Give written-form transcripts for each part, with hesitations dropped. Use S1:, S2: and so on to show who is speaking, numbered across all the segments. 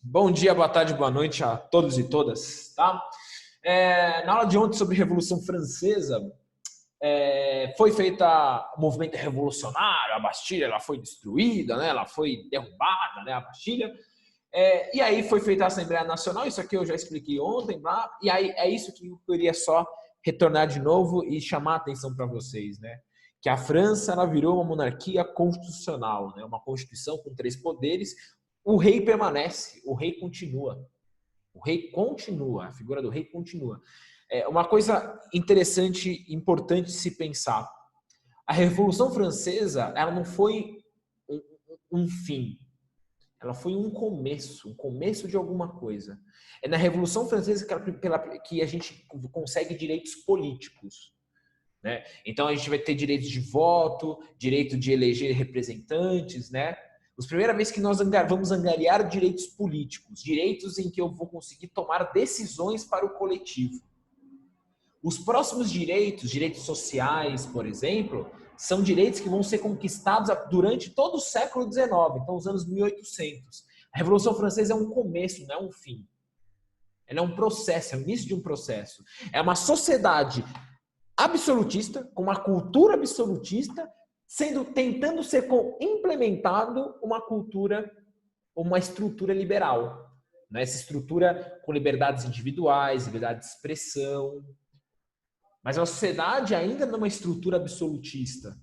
S1: Bom dia, boa tarde, boa noite a todos e todas, tá? Na aula de ontem sobre Revolução Francesa, foi feita o movimento revolucionário, a Bastilha ela foi destruída, né? Ela foi derrubada, né? A Bastilha. E aí foi feita a Assembleia Nacional, isso aqui eu já expliquei ontem, lá, e aí é isso que eu queria só retornar de novo e chamar a atenção para vocês, né? Que a França ela virou uma monarquia constitucional, né? Uma constituição com três poderes. O rei permanece, o rei continua. O rei continua, a figura do rei continua. Uma coisa interessante, importante de se pensar. A Revolução Francesa, ela não foi um fim, ela foi um começo de alguma coisa. É na Revolução Francesa que a gente consegue direitos políticos. Né? Então a gente vai ter direitos de voto, direito de eleger representantes, né? A primeira vez que nós vamos angariar direitos políticos, direitos em que eu vou conseguir tomar decisões para o coletivo. Os próximos direitos, direitos sociais, por exemplo, são direitos que vão ser conquistados durante todo o século XIX, então os anos 1800. A Revolução Francesa é um começo, não é um fim. Ela é um processo, é o início de um processo. É uma sociedade absolutista, com uma cultura absolutista, tentando ser implementado uma cultura, uma estrutura liberal. Né? Essa estrutura com liberdades individuais, liberdade de expressão. Mas a sociedade ainda numa estrutura absolutista.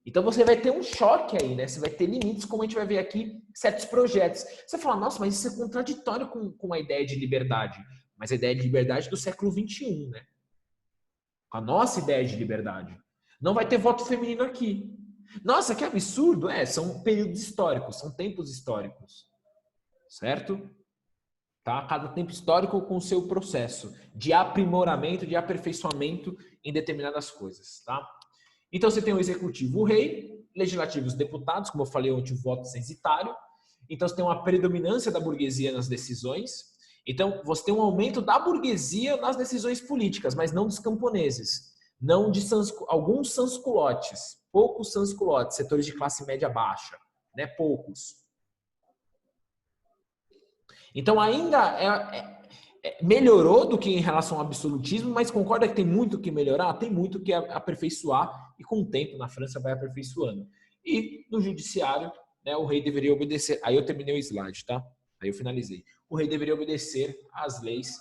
S1: Então você vai ter um choque aí, né? Você vai ter limites, como a gente vai ver aqui, certos projetos. Você fala, nossa, mas isso é contraditório com a ideia de liberdade. Mas a ideia de liberdade do século XXI, né? Com a nossa ideia de liberdade. Não vai ter voto feminino aqui. Nossa, que absurdo! São períodos históricos, são tempos históricos. Certo? Tá? Cada tempo histórico com o seu processo de aprimoramento, de aperfeiçoamento em determinadas coisas. Tá? Então você tem o executivo, o rei, legislativo, os deputados, como eu falei ontem, o voto censitário. Então você tem uma predominância da burguesia nas decisões. Então você tem um aumento da burguesia nas decisões políticas, mas não dos camponeses. Não de alguns sansculotes, poucos sansculotes, setores de classe média baixa, né? Poucos. Então ainda melhorou do que em relação ao absolutismo, mas concorda que tem muito que melhorar? Tem muito que aperfeiçoar e com o tempo na França vai aperfeiçoando. E no judiciário, né, o rei deveria obedecer. Aí eu terminei o slide, tá? Aí eu finalizei. O rei deveria obedecer às leis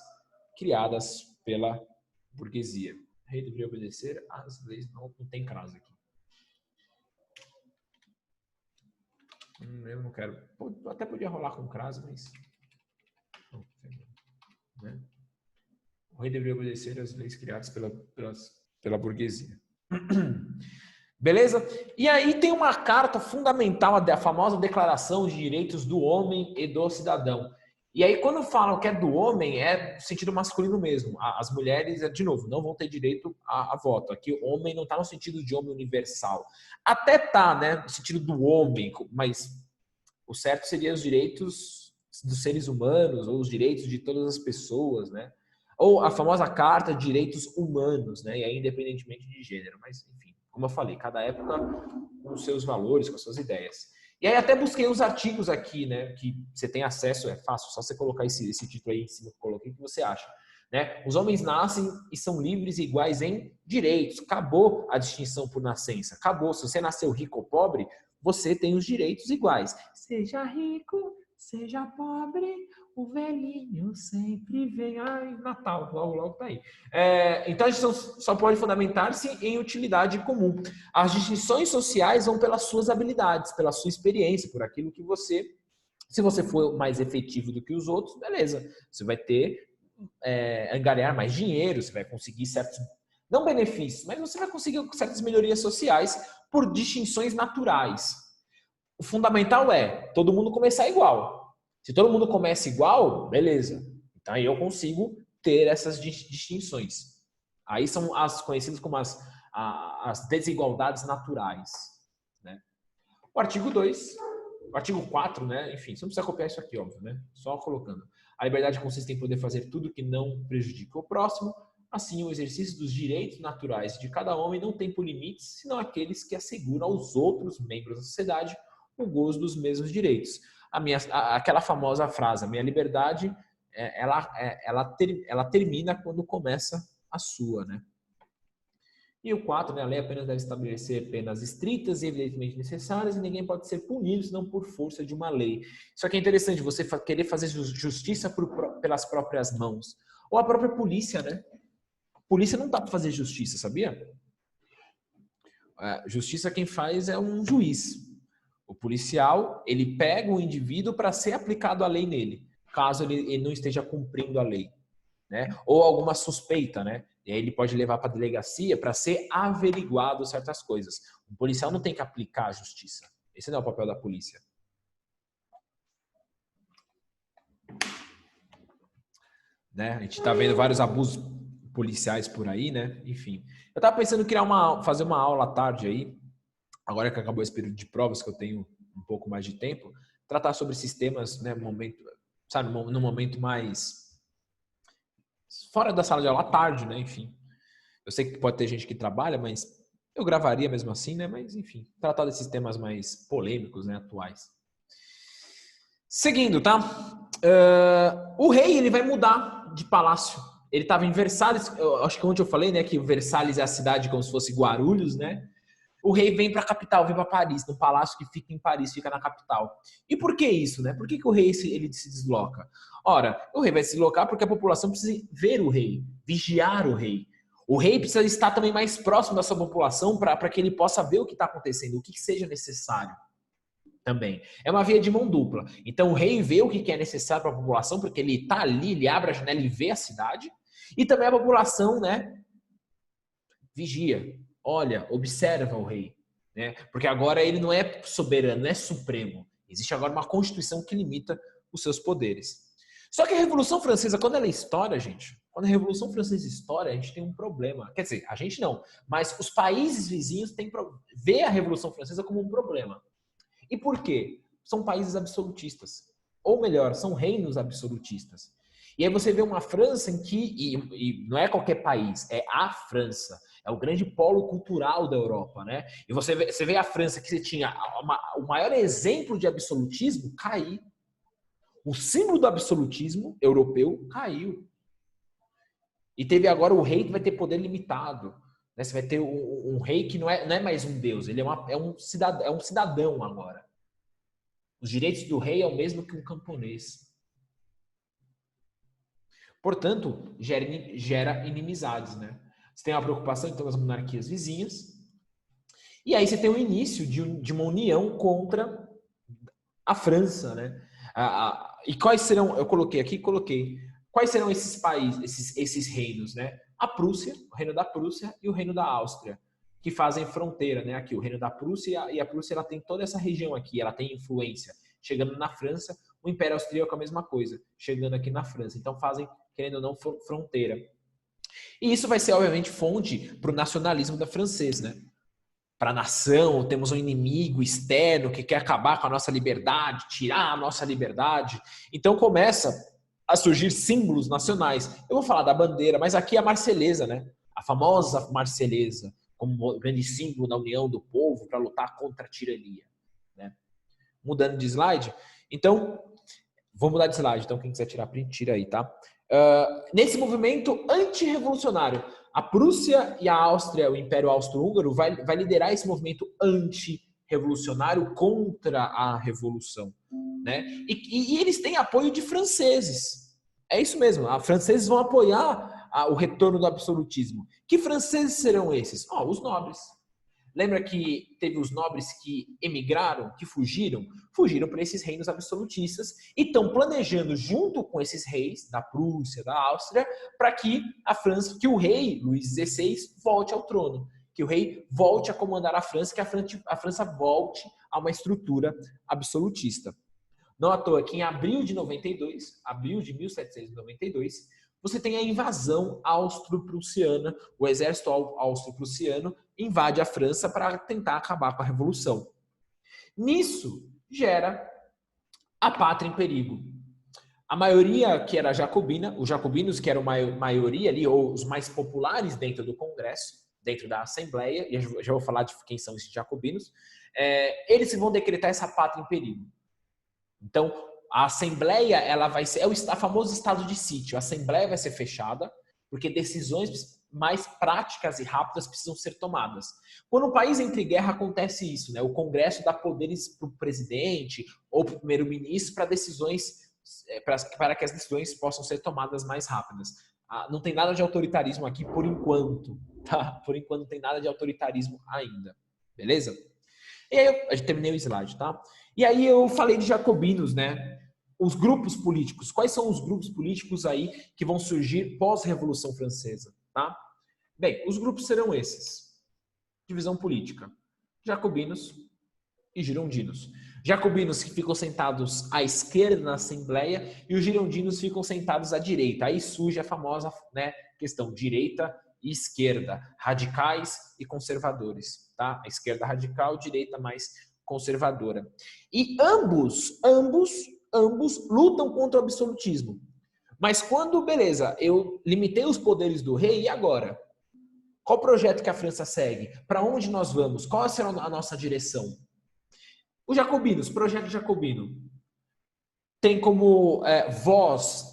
S1: criadas pela burguesia. O rei deveria obedecer às leis. Não tem crase aqui. Eu não quero. Até podia rolar com crase, mas né? O rei deveria obedecer às leis criadas pela burguesia. Beleza? E aí tem uma carta fundamental, a famosa Declaração de Direitos do Homem e do Cidadão. E aí quando falam que é do homem, é no sentido masculino mesmo. As mulheres, de novo, não vão ter direito a voto. Aqui o homem não está no sentido de homem universal. Até tá, né? No sentido do homem, mas o certo seria os direitos dos seres humanos, ou os direitos de todas as pessoas, né? Ou a famosa Carta de Direitos Humanos, né? E aí, independentemente de gênero. Mas, enfim, como eu falei, cada época com os seus valores, com as suas ideias. E aí até busquei uns artigos aqui, né? Que você tem acesso, é fácil, só você colocar esse título aí em cima que eu coloquei, o que você acha. Né? Os homens nascem e são livres e iguais em direitos. Acabou a distinção por nascença. Acabou. Se você nasceu rico ou pobre, você tem os direitos iguais. Seja rico, seja pobre, o velhinho sempre vem. Ai, Natal, logo, logo tá aí. Então a gente só pode fundamentar-se em utilidade comum. As distinções sociais vão pelas suas habilidades, pela sua experiência, por aquilo que você. Se você for mais efetivo do que os outros, beleza. Você vai ter angariar mais dinheiro, você vai conseguir certos, não benefícios, mas você vai conseguir certas melhorias sociais por distinções naturais. O fundamental é todo mundo começar igual. Se todo mundo começa igual, beleza. Então aí eu consigo ter essas distinções. Aí são as conhecidas como as desigualdades naturais. Né? O artigo 2, o artigo 4, né? Enfim, você não precisa copiar isso aqui, óbvio, né? Só colocando. A liberdade consiste em poder fazer tudo que não prejudique o próximo. Assim, o exercício dos direitos naturais de cada homem não tem por limites, senão aqueles que asseguram aos outros membros da sociedade o gozo dos mesmos direitos. aquela famosa frase, a minha liberdade, ela termina quando começa a sua, né? E o 4, né, a lei apenas deve estabelecer penas estritas e evidentemente necessárias e ninguém pode ser punido senão por força de uma lei. Isso aqui é interessante, você querer fazer justiça pelas próprias mãos. Ou a própria polícia, né? A polícia não tá para fazer justiça, sabia? A justiça quem faz é um juiz. O policial, ele pega o indivíduo para ser aplicado a lei nele, caso ele não esteja cumprindo a lei, né? Ou alguma suspeita, né? E aí ele pode levar para a delegacia para ser averiguado certas coisas. O policial não tem que aplicar a justiça. Esse não é o papel da polícia. Né? A gente está vendo vários abusos policiais por aí, né? Enfim. Eu estava pensando em fazer uma aula à tarde aí, agora que acabou esse período de provas, que eu tenho um pouco mais de tempo, tratar sobre esses temas, né? No momento mais fora da sala de aula à tarde, né? Enfim. Eu sei que pode ter gente que trabalha, mas eu gravaria mesmo assim, né? Mas, enfim, tratar desses temas mais polêmicos, né? Atuais. Seguindo, tá? O rei, ele vai mudar de palácio. Ele estava em Versalhes, acho que ontem eu falei, né? Que Versalhes é a cidade como se fosse Guarulhos, né? O rei vem para a capital, vem para Paris, no palácio que fica em Paris, fica na capital. E por que isso, né? Por que o rei ele se desloca? Ora, o rei vai se deslocar porque a população precisa ver o rei, vigiar o rei. O rei precisa estar também mais próximo da sua população para que ele possa ver o que está acontecendo, o que seja necessário também. É uma via de mão dupla. Então o rei vê o que é necessário para a população, porque ele está ali, ele abre a janela e vê a cidade. E também a população, né, vigia, olha, observa o rei. Né? Porque agora ele não é soberano, não é supremo. Existe agora uma constituição que limita os seus poderes. Só que a Revolução Francesa, quando ela estoura, gente, quando a Revolução Francesa estoura, a gente tem um problema. Quer dizer, a gente não, mas os países vizinhos vê a Revolução Francesa como um problema. E por quê? São países absolutistas. Ou melhor, são reinos absolutistas. E aí você vê uma França em que, e não é qualquer país, é a França. É o grande polo cultural da Europa, né? E você vê a França que você tinha o maior exemplo de absolutismo cair. O símbolo do absolutismo europeu caiu. E teve agora o rei que vai ter poder limitado. Né? Você vai ter um rei que não é mais um deus, ele é um cidadão agora. Os direitos do rei é o mesmo que um camponês. Portanto, gera inimizades, né? Você tem uma preocupação então das monarquias vizinhas. E aí você tem o início de uma união contra a França, né? E quais serão, eu coloquei, quais serão esses países, esses reinos, né? A Prússia, o reino da Prússia e o reino da Áustria, que fazem fronteira, né? Aqui, o reino da Prússia, e a Prússia ela tem toda essa região aqui, ela tem influência. Chegando na França, o Império Austríaco é a mesma coisa, chegando aqui na França. Então fazem, querendo ou não, fronteira. E isso vai ser, obviamente, fonte para o nacionalismo da francês, né? Para a nação, temos um inimigo externo que quer acabar com a nossa liberdade, tirar a nossa liberdade. Então começa a surgir símbolos nacionais. Eu vou falar da bandeira, mas aqui a Marselhesa, né? A famosa Marselhesa, como grande símbolo da união do povo para lutar contra a tirania. Né? Mudando de slide. Então, vou mudar de slide. Então, quem quiser tirar print, tira aí, tá? Nesse movimento antirrevolucionário, a Prússia e a Áustria, o Império Austro-Húngaro, vai liderar esse movimento antirrevolucionário contra a revolução. Né? E eles têm apoio de franceses. É isso mesmo, os franceses vão apoiar o retorno do absolutismo. Que franceses serão esses? Os nobres. Lembra que teve os nobres que emigraram, que fugiram para esses reinos absolutistas e estão planejando junto com esses reis da Prússia, da Áustria, para que a França, que o rei Luís XVI volte ao trono, que o rei volte a comandar a França, que a França volte a uma estrutura absolutista. Não à toa que em abril de 1792, você tem a invasão austro-prussiana, o exército austro-prussiano invade a França para tentar acabar com a revolução. Nisso gera a pátria em perigo. A maioria que era jacobina, os jacobinos que eram maioria ali, ou os mais populares dentro do Congresso, dentro da Assembleia, e eu já vou falar de quem são esses jacobinos, eles vão decretar essa pátria em perigo. Então, a Assembleia, ela vai ser, é o famoso estado de sítio. A Assembleia vai ser fechada, porque decisões mais práticas e rápidas precisam ser tomadas. Quando o país entra em guerra, acontece isso, né? O Congresso dá poderes para o presidente ou para o primeiro-ministro para decisões, para que as decisões possam ser tomadas mais rápidas. Não tem nada de autoritarismo aqui por enquanto, tá? Por enquanto não tem nada de autoritarismo ainda, beleza? E aí eu terminei o slide, tá? E aí eu falei de jacobinos, né? Os grupos políticos. Quais são os grupos políticos aí que vão surgir pós-Revolução Francesa, tá? Bem, os grupos serão esses. Divisão política. Jacobinos e girondinos. Jacobinos que ficam sentados à esquerda na Assembleia e os girondinos ficam sentados à direita. Aí surge a famosa, né, questão direita e esquerda, radicais e conservadores, tá? A esquerda radical, a direita mais conservadora. E ambos lutam contra o absolutismo. Mas quando, beleza, eu limitei os poderes do rei, e agora? Qual projeto que a França segue? Para onde nós vamos? Qual será a nossa direção? Os jacobinos, projeto jacobino, tem como voz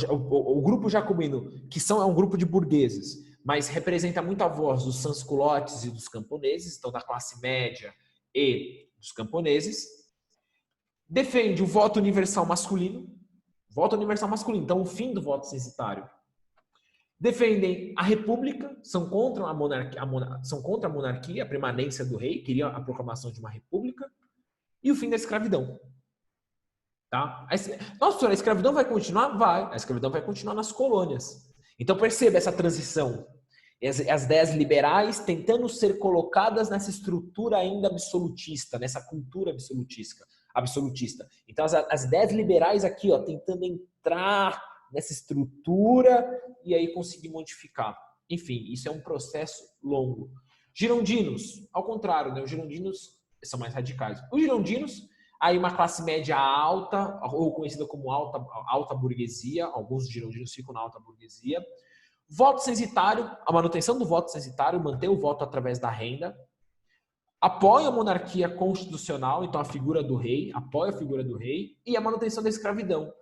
S1: o grupo jacobino, que é um grupo de burgueses, mas representa muito a voz dos sans-culottes e dos camponeses, então da classe média e dos camponeses. Defende o voto universal masculino, então o fim do voto censitário. Defendem a república, são contra a monarquia, a permanência do rei, queriam a proclamação de uma república, e o fim da escravidão. Tá? Nossa, senhora, a escravidão vai continuar? Vai. A escravidão vai continuar nas colônias. Então perceba essa transição. As ideias liberais tentando ser colocadas nessa estrutura ainda absolutista, nessa cultura absolutista. Então as ideias liberais aqui, ó, tentando entrar nessa estrutura e aí conseguir modificar. Enfim, isso é um processo longo. Girondinos, ao contrário, né? Os girondinos são mais radicais. Os girondinos, aí uma classe média alta, ou conhecida como alta burguesia, alguns girondinos ficam na alta burguesia. Voto censitário, a manutenção do voto censitário, manter o voto através da renda. Apoia a monarquia constitucional, então a figura do rei, apoia a figura do rei, e a manutenção da escravidão.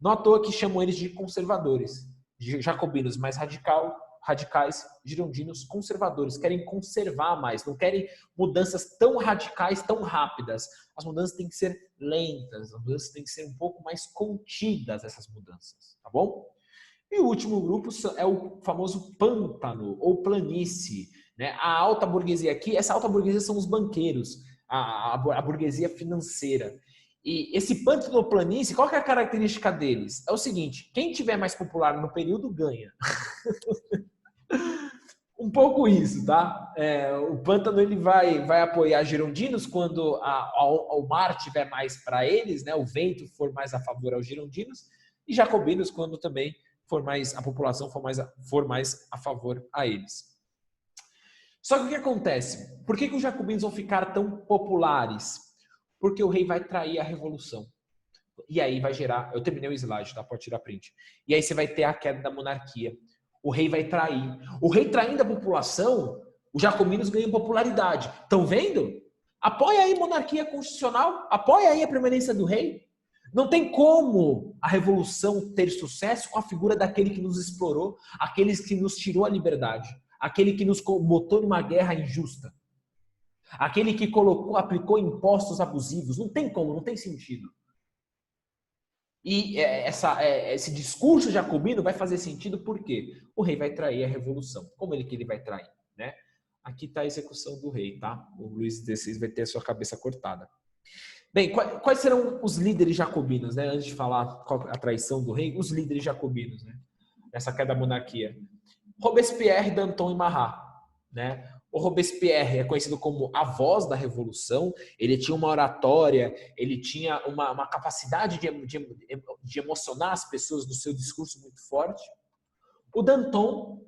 S1: Não à toa que chamam eles de conservadores, de jacobinos mais radicais, girondinos conservadores, querem conservar mais, não querem mudanças tão radicais, tão rápidas. As mudanças têm que ser lentas, as mudanças têm que ser um pouco mais contidas, essas mudanças, tá bom? E o último grupo é o famoso pântano ou planície, né? A alta burguesia aqui, essa alta burguesia são os banqueiros, a burguesia financeira. E esse pântano ou planície, qual que é a característica deles? É o seguinte, quem tiver mais popular no período ganha. Um pouco isso, tá? O pântano ele vai apoiar girondinos quando o mar tiver mais para eles, né? O vento for mais a favor aos girondinos, e jacobinos quando também a população for mais a favor a eles. Só que o que acontece? Por que os jacobinos vão ficar tão populares? Porque o rei vai trair a revolução. E aí vai gerar... Eu terminei o slide, tá? Pode tirar print. E aí você vai ter a queda da monarquia. O rei vai trair. O rei traindo a população, os jacobinos ganham popularidade. Estão vendo? Apoia aí a monarquia constitucional, apoia aí a permanência do rei. Não tem como a revolução ter sucesso com a figura daquele que nos explorou, aquele que nos tirou a liberdade, aquele que nos botou numa guerra injusta, aquele que aplicou impostos abusivos. Não tem como, não tem sentido. E esse discurso jacobino vai fazer sentido porque o rei vai trair a revolução. Como que ele vai trair, né? Aqui está a execução do rei, tá? O Luís XVI vai ter a sua cabeça cortada. Bem, quais serão os líderes jacobinos, né? Antes de falar a traição do rei, os líderes jacobinos, né? Nessa queda da monarquia. Robespierre, Danton e Marat, né? O Robespierre é conhecido como a voz da revolução. Ele tinha uma oratória, ele tinha uma capacidade de emocionar as pessoas no seu discurso muito forte. O Danton,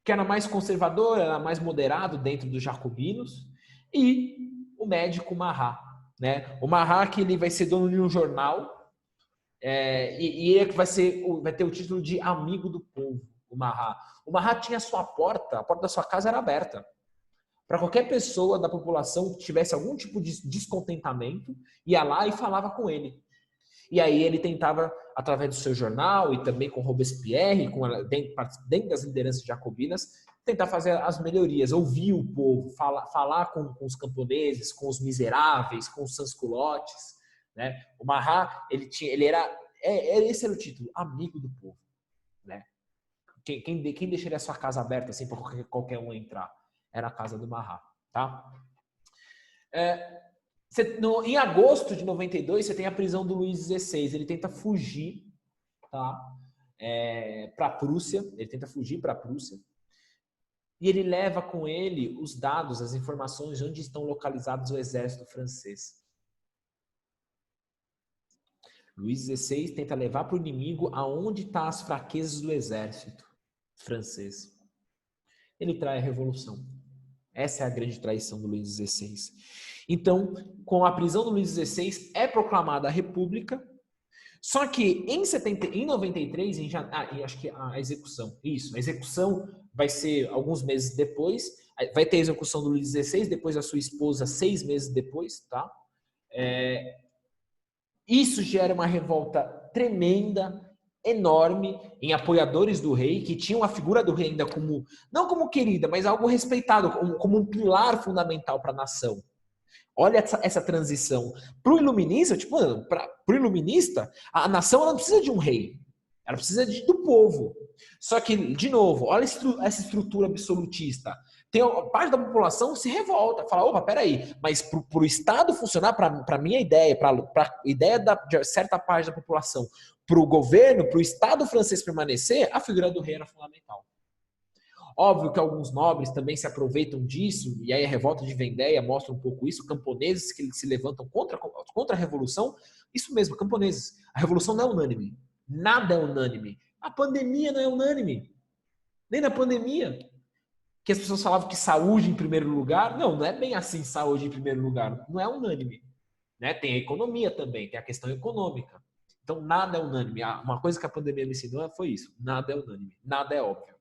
S1: que era mais conservador, era mais moderado dentro dos jacobinos. E o médico Marat, né? O Marat que ele vai ser dono de um jornal e ele vai ter o título de amigo do povo, o Marat. O Marat tinha a porta da sua casa era aberta. para qualquer pessoa da população que tivesse algum tipo de descontentamento, ia lá e falava com ele. E aí ele tentava, através do seu jornal e também com Robespierre, dentro das lideranças jacobinas, tentar fazer as melhorias, ouvir o povo, falar com os camponeses, com os miseráveis, com os sans-culottes, né? O Marat, esse era o título, amigo do povo, né? Quem deixaria a sua casa aberta assim para qualquer um entrar? Era a casa do Marat, tá? Em agosto de 92, você tem a prisão do Luís XVI. Ele tenta fugir, tá? Para a Prússia. Ele tenta fugir para a Prússia. E ele leva com ele os dados, as informações de onde estão localizados o exército francês. Luís XVI tenta levar para o inimigo aonde estão as fraquezas do exército francês. Ele trai a revolução. Essa é a grande traição do Luís XVI. Então, com a prisão do Luís XVI, é proclamada a República. Só que em 93, acho que a execução. Isso, a execução vai ser alguns meses depois. Vai ter a execução do Luís XVI, depois a sua esposa 6 meses depois, tá? Isso gera uma revolta tremenda, enorme, em apoiadores do rei, que tinham a figura do rei ainda como, não como querida, mas algo respeitado, como um pilar fundamental para a nação. Olha essa transição. Para o iluminista, pro iluminista, a nação não precisa de um rei. Ela precisa do povo. Só que, de novo, olha essa estrutura absolutista. Parte da população se revolta, fala, opa, peraí, mas para o Estado funcionar, para a minha ideia, para a ideia de certa parte da população, para o governo, para o Estado francês permanecer, a figura do rei era fundamental. Óbvio que alguns nobres também se aproveitam disso, e aí a revolta de Vendéia mostra um pouco isso, camponeses que se levantam contra a revolução, isso mesmo, camponeses. A revolução não é unânime, nada é unânime. A pandemia não é unânime, nem na pandemia, que as pessoas falavam que saúde em primeiro lugar, não é bem assim saúde em primeiro lugar, não é unânime. Né? Tem a economia também, tem a questão econômica. Então nada é unânime. Uma coisa que a pandemia me ensinou foi isso, nada é unânime, nada é óbvio.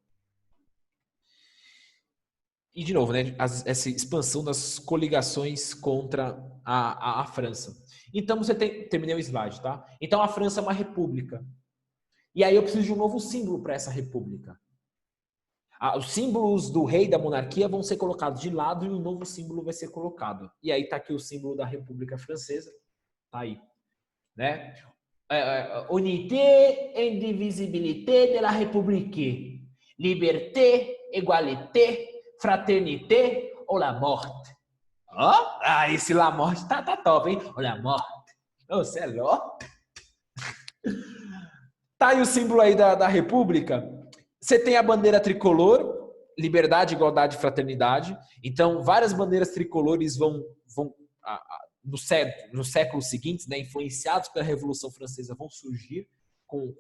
S1: E, de novo, né, essa expansão das coligações contra a França. Então, terminei o slide, tá? Então, a França é uma república. E aí eu preciso de um novo símbolo para essa república. Os símbolos do rei da monarquia vão ser colocados de lado e um novo símbolo vai ser colocado. E aí tá aqui o símbolo da República Francesa. Tá aí. Né? Unité, indivisibilité de la République. Liberté, égalité, fraternité ou la morte. Esse la morte tá top, hein? Ou la morte. Você é louco? Tá aí o símbolo aí da República. Você tem a bandeira tricolor, liberdade, igualdade e fraternidade. Então, várias bandeiras tricolores vão nos séculos seguintes, né, influenciados pela Revolução Francesa, vão surgir com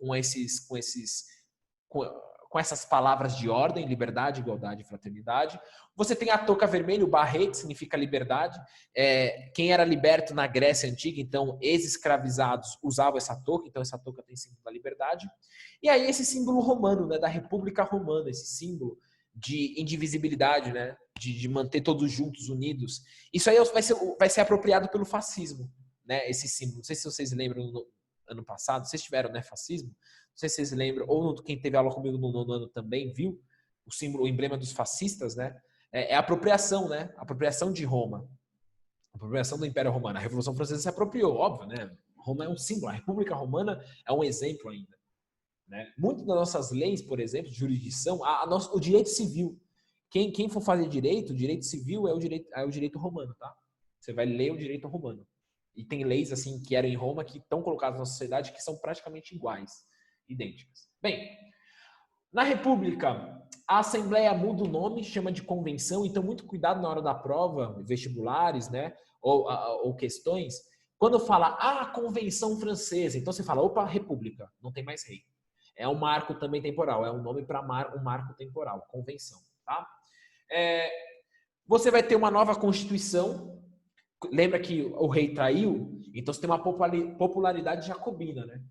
S1: essas palavras de ordem, liberdade, igualdade e fraternidade. Você tem a touca vermelha, o barret, que significa liberdade. Quem era liberto na Grécia Antiga, então, ex-escravizados usavam essa touca, então essa touca tem símbolo da liberdade. E aí esse símbolo romano, né, da República Romana, esse símbolo de indivisibilidade, né, de manter todos juntos, unidos. Isso aí vai ser apropriado pelo fascismo, né, esse símbolo. Não sei se vocês lembram no ano passado, vocês tiveram, né, fascismo? Não sei se vocês lembram, ou quem teve aula comigo no nono ano também viu o símbolo, o emblema dos fascistas, né? É a apropriação, né? A apropriação de Roma. A apropriação do Império Romano. A Revolução Francesa se apropriou, óbvio, né? Roma é um símbolo, a República Romana é um exemplo ainda. Né? Muitas das nossas leis, por exemplo, de jurisdição, o direito civil. Quem for fazer direito, o direito civil é o direito romano, tá? Você vai ler o direito romano. E tem leis assim que eram em Roma que estão colocadas na sociedade que são praticamente iguais, idênticas. Bem, na República, a Assembleia muda o nome, chama de convenção, então muito cuidado na hora da prova, vestibulares, né, ou questões. Quando fala, Convenção Francesa, então você fala, opa, República, não tem mais rei. É um marco também temporal, é um nome para um marco temporal, convenção, tá? Você vai ter uma nova Constituição. Lembra que o rei traiu? Então você tem uma popularidade jacobina, né?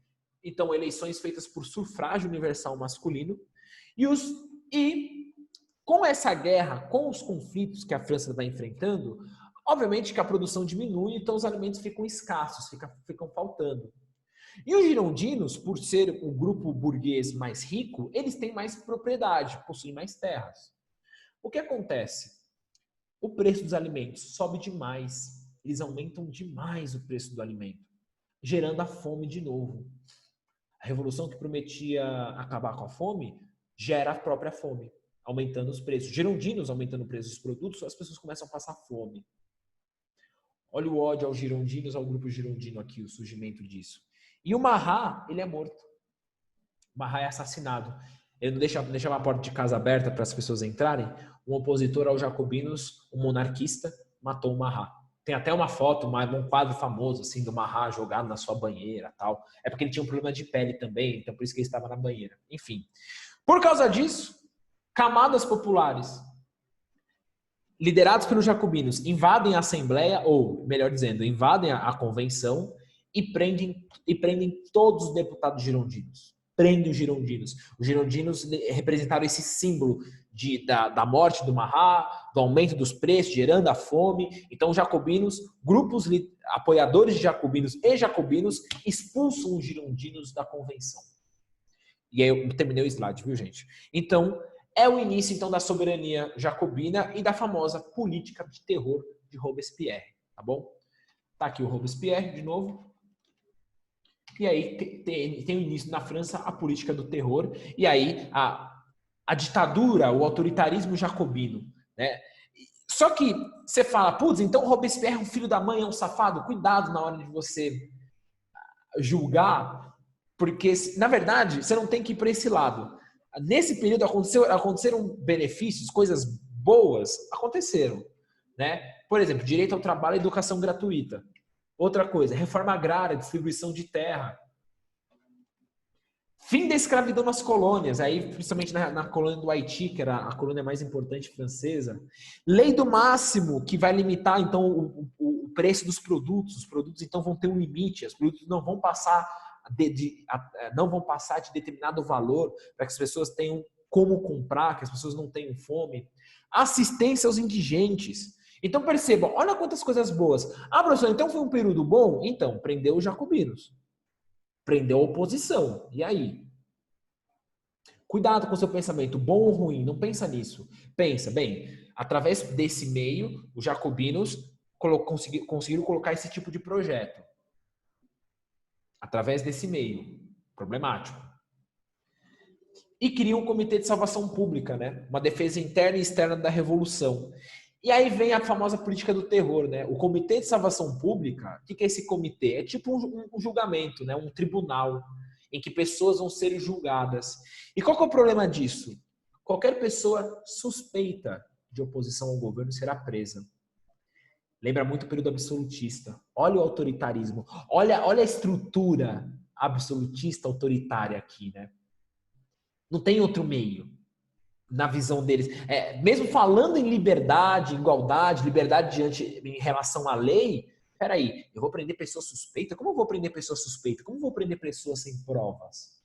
S1: Então, eleições feitas por sufrágio universal masculino e Com essa guerra, com os conflitos que a França está enfrentando, obviamente que a produção diminui, então os alimentos ficam escassos, ficam faltando. E os girondinos, por ser o grupo burguês mais rico, eles têm mais propriedade, possuem mais terras. O que acontece? O preço dos alimentos sobe demais. Eles aumentam demais o preço do alimento, gerando a fome de novo. A revolução que prometia acabar com a fome gera a própria fome, aumentando os preços. Girondinos aumentando o preço dos produtos, as pessoas começam a passar fome. Olha o ódio aos girondinos, ao grupo girondino aqui, o surgimento disso. E o Marat, ele é morto. O Marat é assassinado. Ele não deixava a porta de casa aberta para as pessoas entrarem. Um opositor aos jacobinos, um monarquista, matou o Marat. Tem até uma foto, um quadro famoso assim do Marat jogado na sua banheira, tal. É porque ele tinha um problema de pele também, então por isso que ele estava na banheira. Enfim. Por causa disso, camadas populares liderados pelos jacobinos invadem a Assembleia, ou melhor dizendo, invadem a convenção e prendem todos os deputados girondinos. Prendem os girondinos. Os girondinos representaram esse símbolo da morte do Marat, do aumento dos preços, gerando a fome. Então, os jacobinos, grupos apoiadores de jacobinos e jacobinos expulsam os girondinos da convenção. E aí eu terminei o slide, viu, gente? Então, é o início, então, da soberania jacobina e da famosa política de terror de Robespierre, tá bom? Tá aqui o Robespierre, de novo. E aí tem o início na França a política do terror, e aí a ditadura, o autoritarismo jacobino, né? Só que você fala, putz, então Robespierre é um filho da mãe, é um safado. Cuidado na hora de você julgar, porque, na verdade, você não tem que ir para esse lado. Nesse período aconteceram benefícios, coisas boas aconteceram, né? Por exemplo, direito ao trabalho e educação gratuita. Outra coisa, reforma agrária, distribuição de terra. Fim da escravidão nas colônias, aí principalmente na colônia do Haiti, que era a colônia mais importante francesa. Lei do máximo, que vai limitar então o preço dos produtos. Os produtos então vão ter um limite, os produtos não vão passar de determinado valor para que as pessoas tenham como comprar, que as pessoas não tenham fome. Assistência aos indigentes. Então percebam, olha quantas coisas boas. Ah, professor, então foi um período bom? Então, prendeu os jacobinos. Prendeu a oposição. E aí? Cuidado com o seu pensamento, bom ou ruim, não pensa nisso. Pensa, bem, através desse meio, os jacobinos conseguiram colocar esse tipo de projeto. Através desse meio. Problemático. E criam um comitê de salvação pública, né? Uma defesa interna e externa da revolução. E aí vem a famosa política do terror, né? O Comitê de Salvação Pública, o que é esse comitê? É tipo um julgamento, né? Um tribunal em que pessoas vão ser julgadas. E qual que é o problema disso? Qualquer pessoa suspeita de oposição ao governo será presa. Lembra muito o período absolutista. Olha o autoritarismo. Olha a estrutura absolutista autoritária aqui, né? Não tem outro meio. Na visão deles. Mesmo falando em liberdade, igualdade, liberdade em relação à lei, peraí, eu vou prender pessoa suspeita? Como eu vou prender pessoa suspeita? Como eu vou prender pessoa sem provas?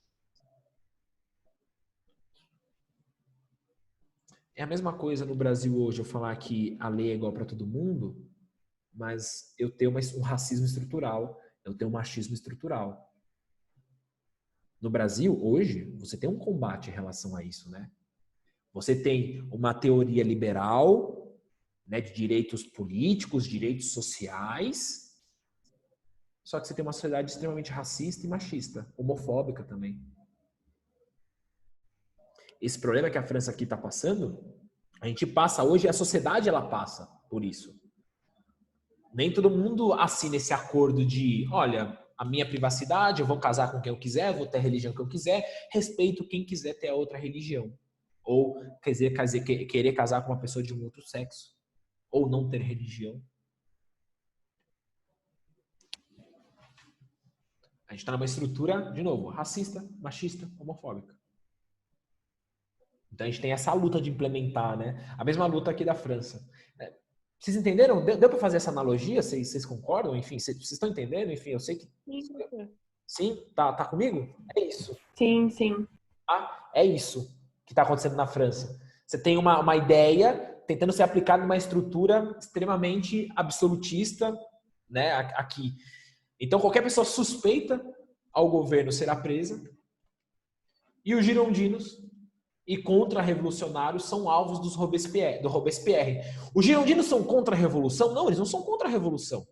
S1: É a mesma coisa no Brasil hoje, eu falar que a lei é igual para todo mundo, mas eu tenho um racismo estrutural, eu tenho um machismo estrutural. No Brasil, hoje, você tem um combate em relação a isso, né? Você tem uma teoria liberal, né, de direitos políticos, direitos sociais, só que você tem uma sociedade extremamente racista e machista, homofóbica também. Esse problema que a França aqui está passando, a gente passa hoje, a sociedade ela passa por isso. Nem todo mundo assina esse acordo de, olha, a minha privacidade, eu vou casar com quem eu quiser, vou ter a religião que eu quiser, respeito quem quiser ter a outra religião. Ou querer casar com uma pessoa de um outro sexo. Ou não ter religião. A gente está numa estrutura, de novo, racista, machista, homofóbica. Então a gente tem essa luta de implementar, né? A mesma luta aqui da França. Vocês entenderam? Deu para fazer essa analogia? Vocês concordam? Enfim, vocês estão entendendo? Enfim, eu sei que... Sim? Tá comigo? É isso.
S2: Sim, sim.
S1: É isso que está acontecendo na França. Você tem uma ideia tentando ser aplicada numa estrutura extremamente absolutista, né, aqui. Então, qualquer pessoa suspeita ao governo será presa e os girondinos e contra-revolucionários são alvos do Robespierre. Os girondinos são contra a revolução? Não, eles não são contra a revolução.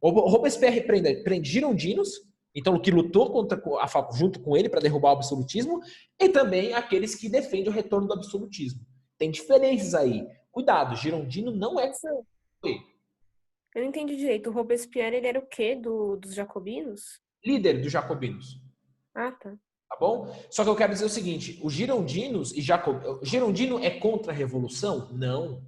S1: O Robespierre prende girondinos, então que lutou junto com ele para derrubar o absolutismo, e também aqueles que defendem o retorno do absolutismo. Tem diferenças aí. Cuidado, girondino não é...
S2: Eu não entendi direito. O Robespierre, ele era o quê dos jacobinos?
S1: Líder dos jacobinos.
S2: Ah, tá.
S1: Tá bom? Só que eu quero dizer o seguinte, os girondinos e Girondino é contra a revolução? Não.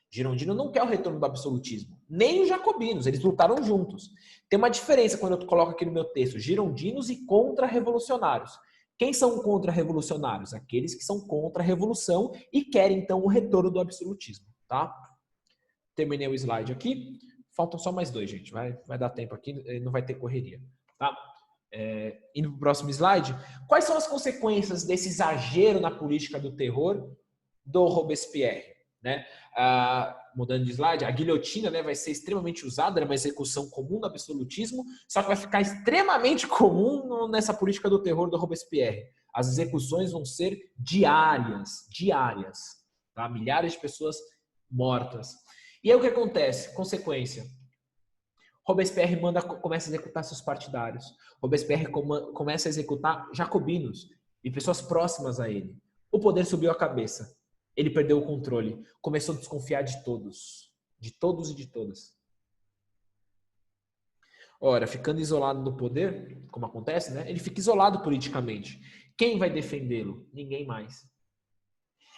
S1: Girondino não quer o retorno do absolutismo. Nem os jacobinos, eles lutaram juntos. Tem uma diferença quando eu coloco aqui no meu texto, girondinos e contra-revolucionários. Quem são contra-revolucionários? Aqueles que são contra a revolução e querem, então, o retorno do absolutismo. Tá? Terminei o slide aqui. Faltam só mais 2, gente. Vai dar tempo aqui, não vai ter correria. Tá? Indo para o próximo slide. Quais são as consequências desse exagero na política do terror do Robespierre? Né? Mudando de slide, a guilhotina, né, vai ser extremamente usada, é uma execução comum no absolutismo, só que vai ficar extremamente comum nessa política do terror do Robespierre. As execuções vão ser diárias, tá? Milhares de pessoas mortas. E aí o que acontece? Consequência. Robespierre começa a executar seus partidários. Robespierre começa a executar jacobinos e pessoas próximas a ele. O poder subiu a cabeça. Ele perdeu o controle. Começou a desconfiar de todos. De todos e de todas. Ora, ficando isolado no poder, como acontece, né? Ele fica isolado politicamente. Quem vai defendê-lo? Ninguém mais.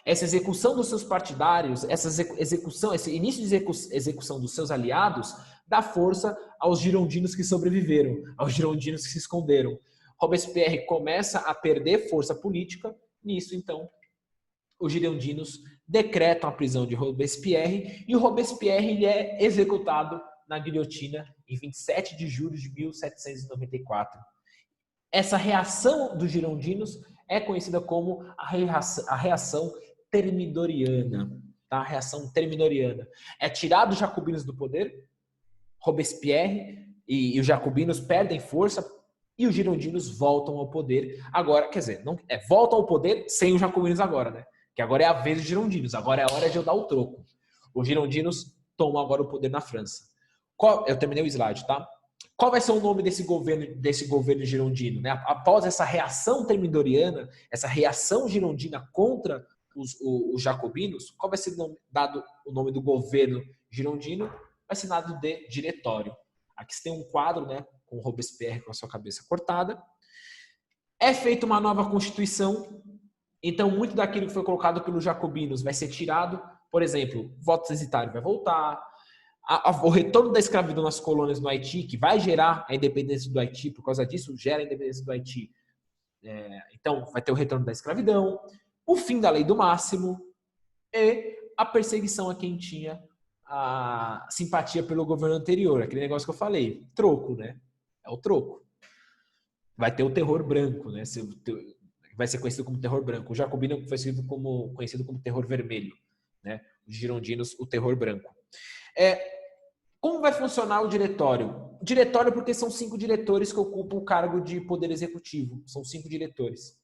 S1: Essa execução dos seus partidários, esse início de execução dos seus aliados, dá força aos girondinos que sobreviveram, aos girondinos que se esconderam. Robespierre começa a perder força política. Nisso, então, os girondinos decretam a prisão de Robespierre e o Robespierre ele é executado na guilhotina em 27 de julho de 1794. Essa reação dos girondinos é conhecida como a reação termidoriana. Tá? A reação termidoriana. É tirar os jacobinos do poder, Robespierre e os jacobinos perdem força e os girondinos voltam ao poder. Agora, quer dizer, voltam ao poder sem os jacobinos agora, né? Que agora é a vez dos girondinos, agora é a hora de eu dar o troco. Os girondinos tomam agora o poder na França. Eu terminei o slide, tá? Qual vai ser o nome desse governo girondino? Né? Após essa reação termidoriana, essa reação girondina contra os jacobinos, qual vai ser dado o nome do governo girondino? Vai ser dado de diretório. Aqui você tem um quadro, né, com o Robespierre com a sua cabeça cortada. É feita uma nova constituição. Então, muito daquilo que foi colocado pelos jacobinos vai ser tirado. Por exemplo, voto censitário vai voltar. O retorno da escravidão nas colônias no Haiti, que vai gerar a independência do Haiti, por causa disso, gera a independência do Haiti. Então, vai ter o retorno da escravidão, o fim da lei do máximo e a perseguição a quem tinha a simpatia pelo governo anterior. Aquele negócio que eu falei, troco, né? É o troco. Vai ter o terror branco, né? Vai ser conhecido como terror branco. O jacobino foi conhecido como terror vermelho, né? Os girondinos, o terror branco. Como vai funcionar o diretório? O diretório porque são 5 diretores que ocupam o cargo de poder executivo. São 5 diretores.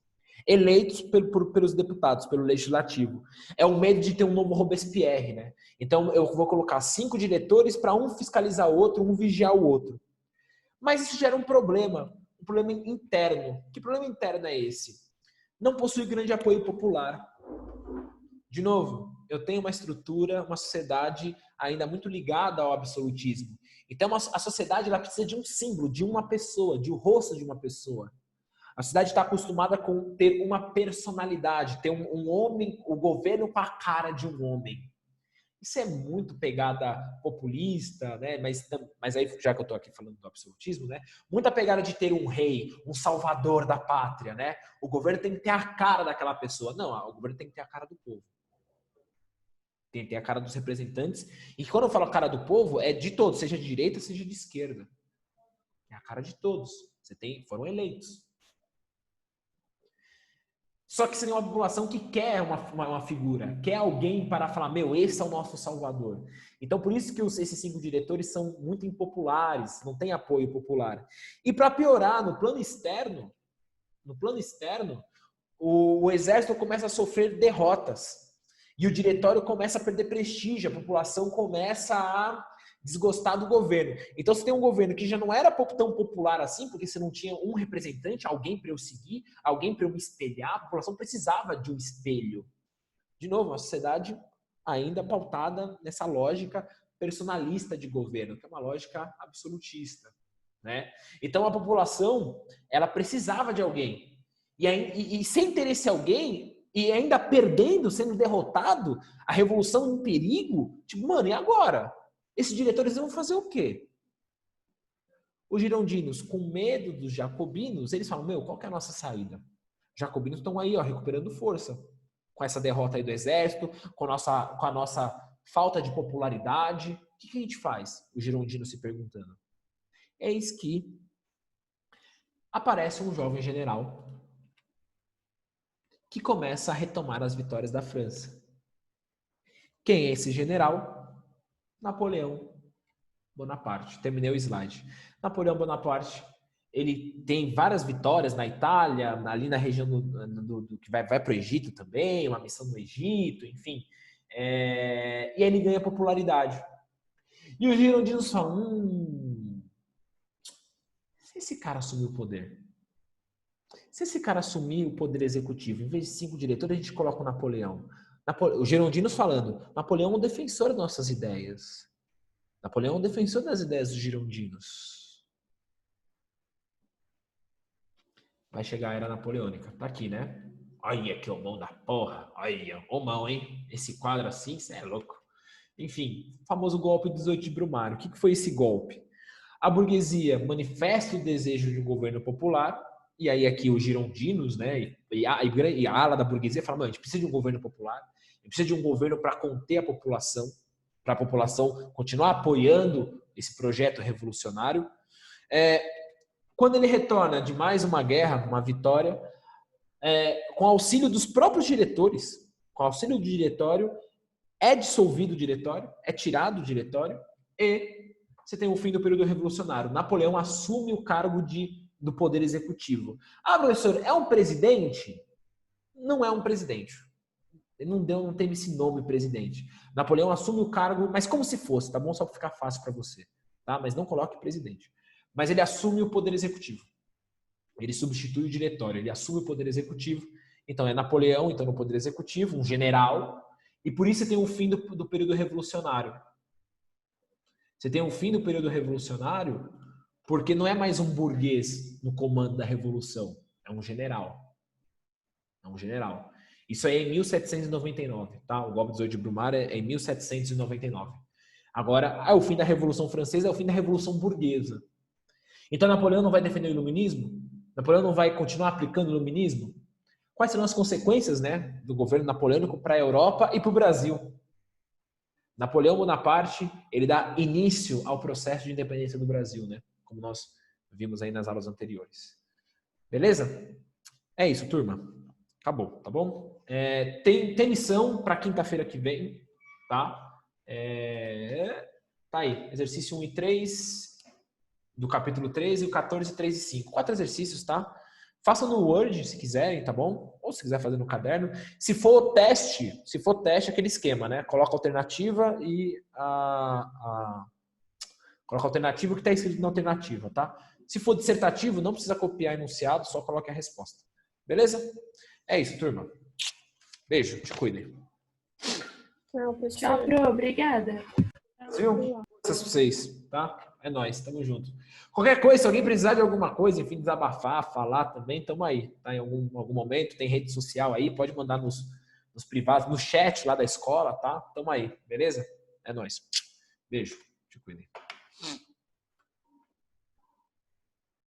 S1: Eleitos pelos deputados, pelo legislativo. É o medo de ter um novo Robespierre, né? Então eu vou colocar 5 diretores para um fiscalizar o outro, um vigiar o outro. Mas isso gera um problema interno. Que problema interno é esse? Não possui grande apoio popular. De novo, eu tenho uma estrutura, uma sociedade ainda muito ligada ao absolutismo. Então, a sociedade ela precisa de um símbolo, de uma pessoa, de um rosto de uma pessoa. A sociedade está acostumada com ter uma personalidade, ter um homem, o governo com a cara de um homem. Isso é muito pegada populista, né? Mas aí, já que eu estou aqui falando do absolutismo, né? Muita pegada de ter um rei, um salvador da pátria, né? O governo tem que ter a cara daquela pessoa. Não, o governo tem que ter a cara do povo. Tem que ter a cara dos representantes. E quando eu falo a cara do povo, é de todos, seja de direita, seja de esquerda. É a cara de todos. Foram eleitos. Só que seria uma população que quer uma figura, quer alguém para falar, meu, esse é o nosso salvador. Então, por isso que esses 5 diretores são muito impopulares, não tem apoio popular. E para piorar, no plano externo, o exército começa a sofrer derrotas. E o diretório começa a perder prestígio, a população começa a desgostar do governo. Então, você tem um governo que já não era tão popular assim, porque você não tinha um representante, alguém para eu seguir, alguém para eu me espelhar, a população precisava de um espelho. De novo, uma sociedade ainda pautada nessa lógica personalista de governo, que é uma lógica absolutista, né? Então, a população, ela precisava de alguém. E sem ter esse alguém, e ainda perdendo, sendo derrotado, a revolução em perigo, tipo, mano, e agora? Esses diretores vão fazer o quê? Os girondinos, com medo dos jacobinos, eles falam, meu, qual que é a nossa saída? Os jacobinos estão aí, ó, recuperando força. Com essa derrota aí do exército, com a nossa falta de popularidade. O que a gente faz? Os girondinos se perguntando. Eis que aparece um jovem general que começa a retomar as vitórias da França. Quem é esse general? Napoleão Bonaparte. Terminei o slide. Napoleão Bonaparte, ele tem várias vitórias na Itália, ali na região do que vai para o Egito também, uma missão no Egito, enfim. E aí ele ganha popularidade. E os girondinos falam, se esse cara assumir o poder, se esse cara assumir o poder executivo, em vez de 5 diretores, a gente coloca o Napoleão. Os girondinos falando, Napoleão é um defensor das nossas ideias. Napoleão é um defensor das ideias dos girondinos. Vai chegar a era napoleônica. Tá aqui, né? Olha que mão da porra. Olha, mão, hein? Esse quadro assim, você é louco. Enfim, famoso golpe 18 de Brumário. O que foi esse golpe? A burguesia manifesta o desejo de um governo popular, e aí aqui os girondinos, né, e a ala da burguesia fala, a gente precisa de um governo popular, a gente precisa de um governo para conter a população, para a população continuar apoiando esse projeto revolucionário. Quando ele retorna de mais uma guerra, uma vitória, com auxílio dos próprios diretores, com auxílio do diretório, é dissolvido o diretório, é tirado o diretório, e você tem o fim do período revolucionário. Napoleão assume o cargo do poder executivo. Ah, professor, é um presidente? Não é um presidente. Ele não tem esse nome presidente. Napoleão assume o cargo, mas como se fosse, tá bom? Só para ficar fácil para você, tá? Mas não coloque presidente. Mas ele assume o poder executivo. Ele substitui o diretório, ele assume o poder executivo. Então é Napoleão, então no poder executivo, um general, e por isso você tem o fim do período revolucionário. Você tem o fim do período revolucionário porque não é mais um burguês no comando da revolução, é um general. É um general. Isso aí é em 1799, tá? O golpe 18 de Brumário é em 1799. Agora, o fim da Revolução Francesa é o fim da Revolução Burguesa. Então, Napoleão não vai defender o iluminismo? Napoleão não vai continuar aplicando o iluminismo? Quais serão as consequências, né, do governo napoleônico para a Europa e para o Brasil? Napoleão Bonaparte, ele dá início ao processo de independência do Brasil, né? Como nós vimos aí nas aulas anteriores. Beleza? É isso, turma. Acabou, tá bom? Tem lição para quinta-feira que vem, tá? Tá aí, exercício 1 e 3 do capítulo 13, o 14, 3 e 5. 4 exercícios, tá? Façam no Word, se quiserem, tá bom? Ou se quiser fazer no caderno. Se for teste, aquele esquema, né? Coloca a alternativa e coloca a alternativa o que está escrito na alternativa, tá? Se for dissertativo, não precisa copiar enunciado, só coloque a resposta. Beleza? É isso, turma. Beijo, te cuidem.
S2: Tchau, Pro. Obrigada.
S1: Viu? Essas pra vocês, tá? É nóis, tamo junto. Qualquer coisa, se alguém precisar de alguma coisa, enfim, desabafar, falar também, tamo aí, tá? Em algum momento, tem rede social aí, pode mandar nos privados, no chat lá da escola, tá? Tamo aí, beleza? É nóis. Beijo, te cuidem.